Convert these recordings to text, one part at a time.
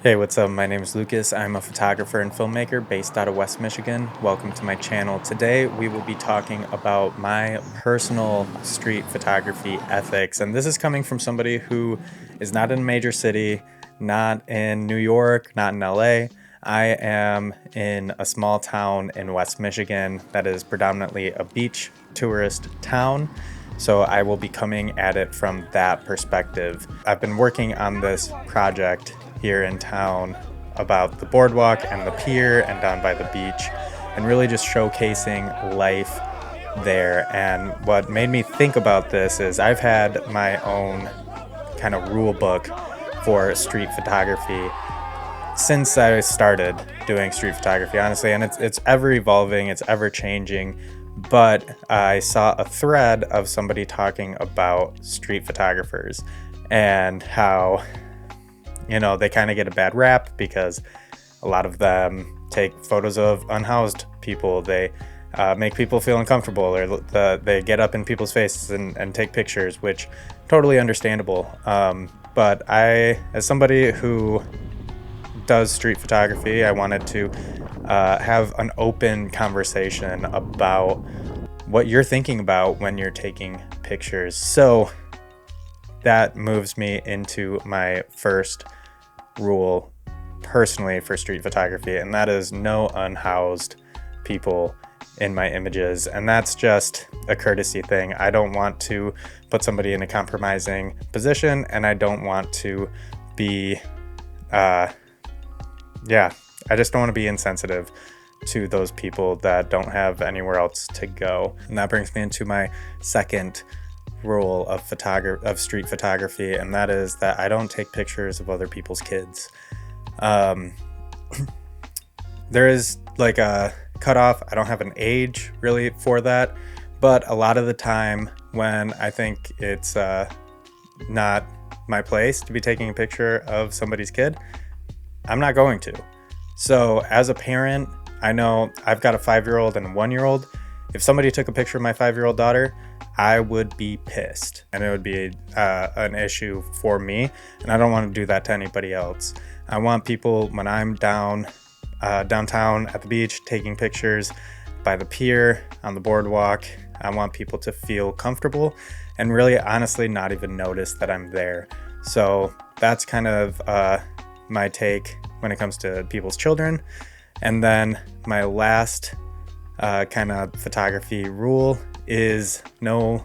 Hey, what's up? My name is Lucas. I'm a photographer and filmmaker based out of West Michigan. Welcome to my channel. Today, we will be talking about my personal street photography ethics. And this is coming from somebody who is not in a major city, not in New York, not in LA. I am in a small town in West Michigan that is predominantly a beach tourist town. So I will be coming at it from that perspective. I've been working on this project here in town about the boardwalk and the pier and down by the beach, and really just showcasing life there. And what made me think about this is I've had my own kind of rule book for street photography since I started doing street photography, honestly, and it's ever evolving, it's ever changing. But I saw a thread of somebody talking about street photographers and how, they kind of get a bad rap because a lot of them take photos of unhoused people. They make people feel uncomfortable, or they get up in people's faces and take pictures, which totally understandable. But as somebody who does street photography, I wanted to have an open conversation about what you're thinking about when you're taking pictures. So that moves me into my first rule personally for street photography, and that is no unhoused people in my images. And that's just a courtesy thing. I don't want to put somebody in a compromising position, and I don't want to be I just don't want to be insensitive to those people that don't have anywhere else to go. And that brings me into my second rule of street photography, and that is that I don't take pictures of other people's kids. There is like a cutoff. I don't have an age really for that, but a lot of the time when I think it's not my place to be taking a picture of somebody's kid, I'm not going to. So as a parent, I know I've got a 5-year-old and a 1-year-old. If somebody took a picture of my 5-year-old daughter, I would be pissed, and it would be an issue for me, and I don't want to do that to anybody else. I want people, when I'm downtown at the beach taking pictures by the pier, on the boardwalk, I want people to feel comfortable and really honestly not even notice that I'm there. So that's kind of my take when it comes to people's children. And then my last kind of photography rule is no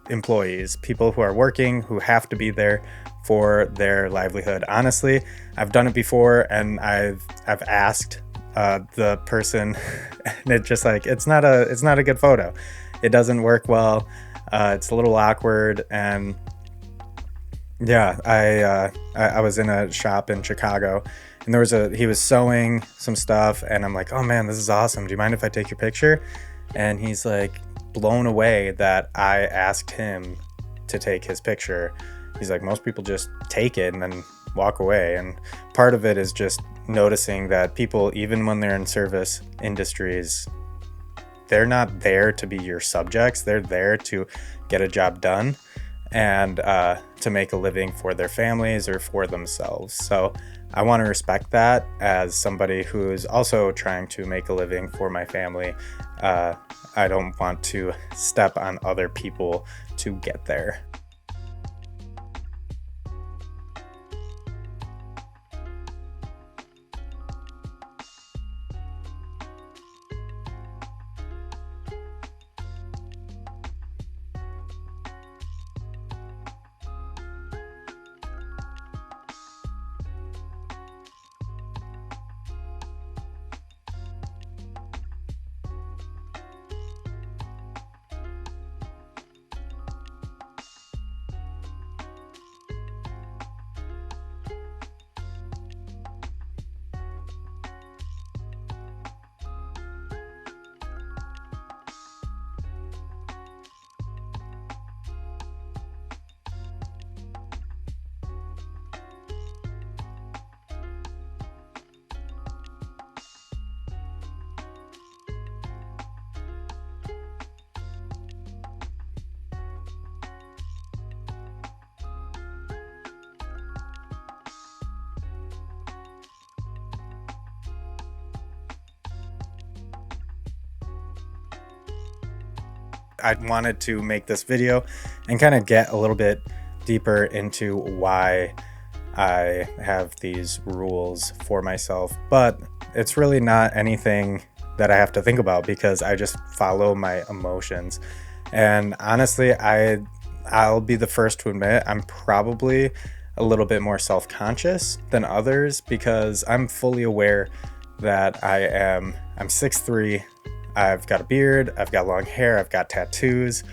employees, people who are working, who have to be there for their livelihood. Honestly, I've done it before, and I've asked the person, and it's just like it's not a good photo. It doesn't work well. It's a little awkward, and yeah, I was in a shop in Chicago, and he was sewing some stuff, and I'm like, oh man, this is awesome. Do you mind if I take your picture? And he's like blown away that I asked him to take his picture. He's like, most people just take it and then walk away. And part of it is just noticing that people, even when they're in service industries, they're not there to be your subjects. They're there to get a job done and to make a living for their families or for themselves. So I want to respect that as somebody who is also trying to make a living for my family. I don't want to step on other people to get there. I wanted to make this video and kind of get a little bit deeper into why I have these rules for myself, but it's really not anything that I have to think about because I just follow my emotions. And honestly, I'll be the first to admit I'm probably a little bit more self-conscious than others because I'm fully aware that I'm 6'3", I've got a beard, I've got long hair, I've got tattoos,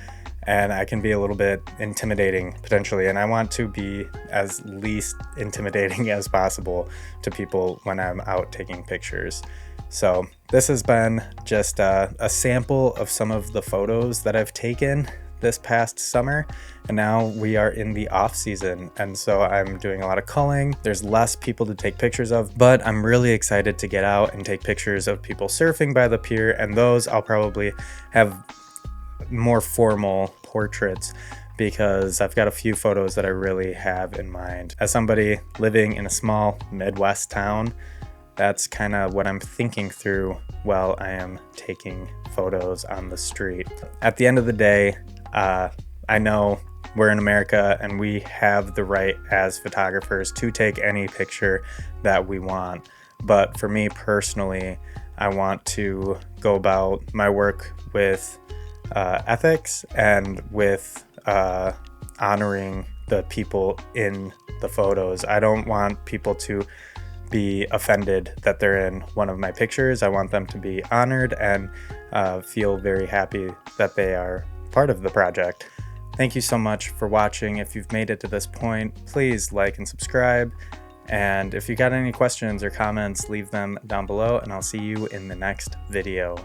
and I can be a little bit intimidating potentially, and I want to be as least intimidating as possible to people when I'm out taking pictures. So this has been just a sample of some of the photos that I've taken this past summer, and now we are in the off season, and so I'm doing a lot of culling. There's less people to take pictures of, but I'm really excited to get out and take pictures of people surfing by the pier, and those I'll probably have more formal portraits because I've got a few photos that I really have in mind. As somebody living in a small Midwest town, that's kind of what I'm thinking through while I am taking photos on the street. At the end of the day, I know we're in America and we have the right as photographers to take any picture that we want. But for me personally, I want to go about my work with ethics and with honoring the people in the photos. I don't want people to be offended that they're in one of my pictures. I want them to be honored and feel very happy that they are part of the project. Thank you so much for watching. If you've made it to this point, please like and subscribe. And if you got any questions or comments, leave them down below, and I'll see you in the next video.